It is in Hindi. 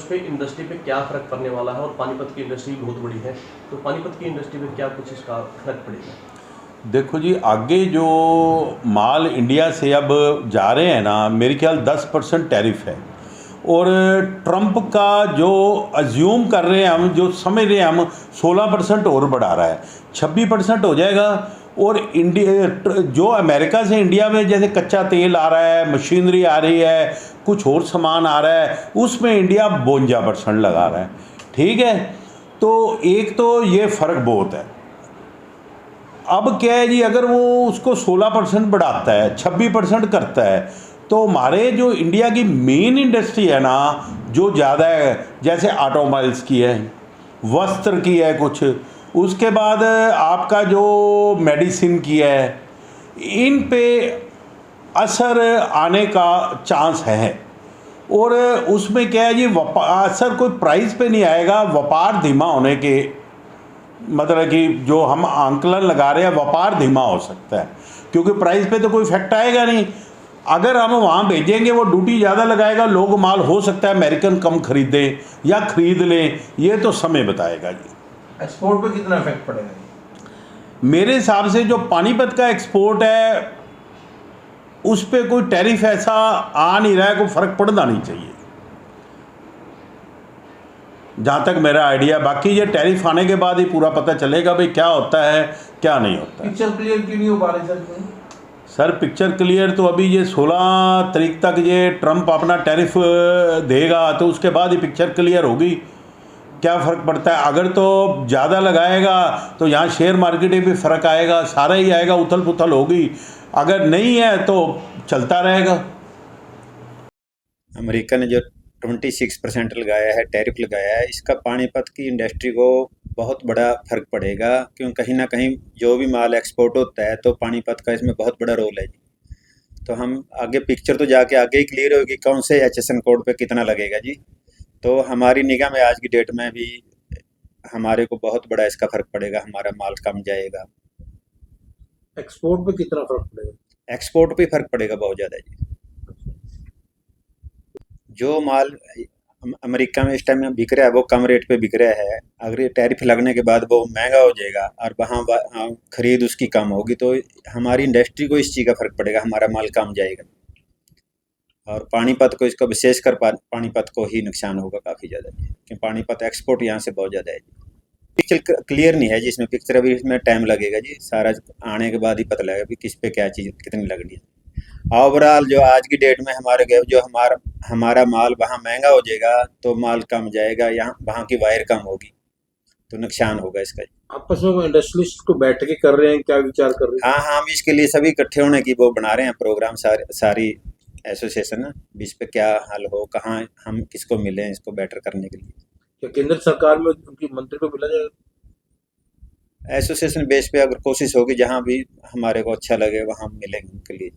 पे इंडस्ट्री पे क्या फ़र्क पड़ने वाला है, और पानीपत की इंडस्ट्री बहुत बड़ी है, तो पानीपत की इंडस्ट्री पे क्या कुछ इसका फ़र्क पड़ेगा? देखो जी, आगे जो माल इंडिया से अब जा रहे हैं ना, मेरे ख्याल 10% टैरिफ है। और ट्रंप का जो अज्यूम कर रहे हैं हम, जो समझ रहे हैं हम, 16% और बढ़ा रहा है, 26% हो जाएगा। और इंडिया जो अमेरिका से इंडिया में जैसे कच्चा तेल आ रहा है, मशीनरी आ रही है, कुछ और सामान आ रहा है, उसमें इंडिया 52% लगा रहा है। ठीक है, तो एक तो ये फ़र्क बहुत है। अब क्या है जी, अगर वो उसको 16% बढ़ाता है, 26% करता है, तो हमारे जो इंडिया की मेन इंडस्ट्री है ना, जो ज़्यादा है, जैसे ऑटोमोबाइल्स की है, वस्त्र की है कुछ, उसके बाद आपका जो मेडिसिन की है, इन पे असर आने का चांस है। और उसमें क्या है जी, असर कोई प्राइस पे नहीं आएगा, व्यापार धीमा होने के, मतलब कि जो हम आंकलन लगा रहे हैं, व्यापार धीमा हो सकता है, क्योंकि प्राइस पे तो कोई इफेक्ट आएगा नहीं। अगर हम वहाँ भेजेंगे, वो ड्यूटी ज़्यादा लगाएगा, लोग माल हो सकता है अमेरिकन कम खरीदें या खरीद लें, ये तो समय बताएगा जी। एक्सपोर्ट पे कितना इफेक्ट पड़ेगा? मेरे हिसाब से जो पानीपत का एक्सपोर्ट है, उस पर कोई टैरिफ ऐसा आ नहीं रहा है, कोई फ़र्क पड़ना नहीं चाहिए, जहाँ तक मेरा आइडिया। बाकी ये टैरिफ आने के बाद ही पूरा पता चलेगा भाई क्या होता है क्या नहीं होता है। पिक्चर क्लियर क्यों नहीं हो पा रही सर? सर पिक्चर क्लियर तो अभी ये 16 तारीख तक ये ट्रंप अपना टैरिफ देगा, तो उसके बाद ही पिक्चर क्लियर होगी क्या फ़र्क पड़ता है। अगर तो ज़्यादा लगाएगा तो यहाँ शेयर मार्केट में भी फ़र्क आएगा, सारा ही आएगा, उथल पुथल होगी। अगर नहीं है तो चलता रहेगा। अमेरिका ने जो 26% लगाया है, टैरिफ लगाया है, इसका पानीपत की इंडस्ट्री को बहुत बड़ा फर्क पड़ेगा, क्योंकि कहीं ना कहीं जो भी माल एक्सपोर्ट होता है तो पानीपत का इसमें बहुत बड़ा रोल है जी। तो हम आगे पिक्चर तो जाके आगे ही क्लियर होगी कौन से HSN कोड पे कितना लगेगा जी। तो हमारी निगाह में आज की डेट में भी हमारे को बहुत बड़ा इसका फर्क पड़ेगा, हमारा माल कम जाएगा। एक्सपोर्ट पे कितना फर्क पड़ेगा? एक्सपोर्ट पे फर्क पड़ेगा बहुत ज़्यादा जी। जो माल अमेरिका में इस टाइम बिक रहा है वो कम रेट पे बिक रहा है, अगर ये टैरिफ लगने के बाद वो महंगा हो जाएगा और वहाँ खरीद उसकी कम होगी, तो हमारी इंडस्ट्री को इस चीज़ का फर्क पड़ेगा, हमारा माल कम जाएगा। और पानीपत को, इसका विशेषकर पानीपत को ही नुकसान होगा काफ़ी ज़्यादा, क्योंकि पानीपत एक्सपोर्ट यहाँ से बहुत ज़्यादा है जी। पिक्चर क्लियर नहीं है जी इसमें, पिक्चर अभी इसमें टाइम लगेगा जी, सारा आने के बाद ही पता लगेगा कि किस पे क्या चीज़ कितनी लगनी है। ओवरऑल जो आज की डेट में हमारे जो हमारा माल वहाँ महंगा हो जाएगा तो माल कम जाएगा, यहाँ वहाँ की वायर कम होगी, तो नुकसान होगा इसका। आपस में इंडस्ट्रियलिस्ट को बैठ के कर रहे हैं, क्या विचार कर रहे हैं? हाँ, हम इसके लिए सभी इकट्ठे होने की वो बना रहे हैं प्रोग्राम, सारी एसोसिएशन, इस पे क्या हल हो, कहाँ हम किसको मिलें इसको बेटर करने के लिए। क्या केंद्र सरकार में उनकी मंत्री को मिला जाएगा? एसोसिएशन बेस पे अगर कोशिश होगी, जहाँ भी हमारे को अच्छा लगे वहाँ मिलेंगे उनके लिए।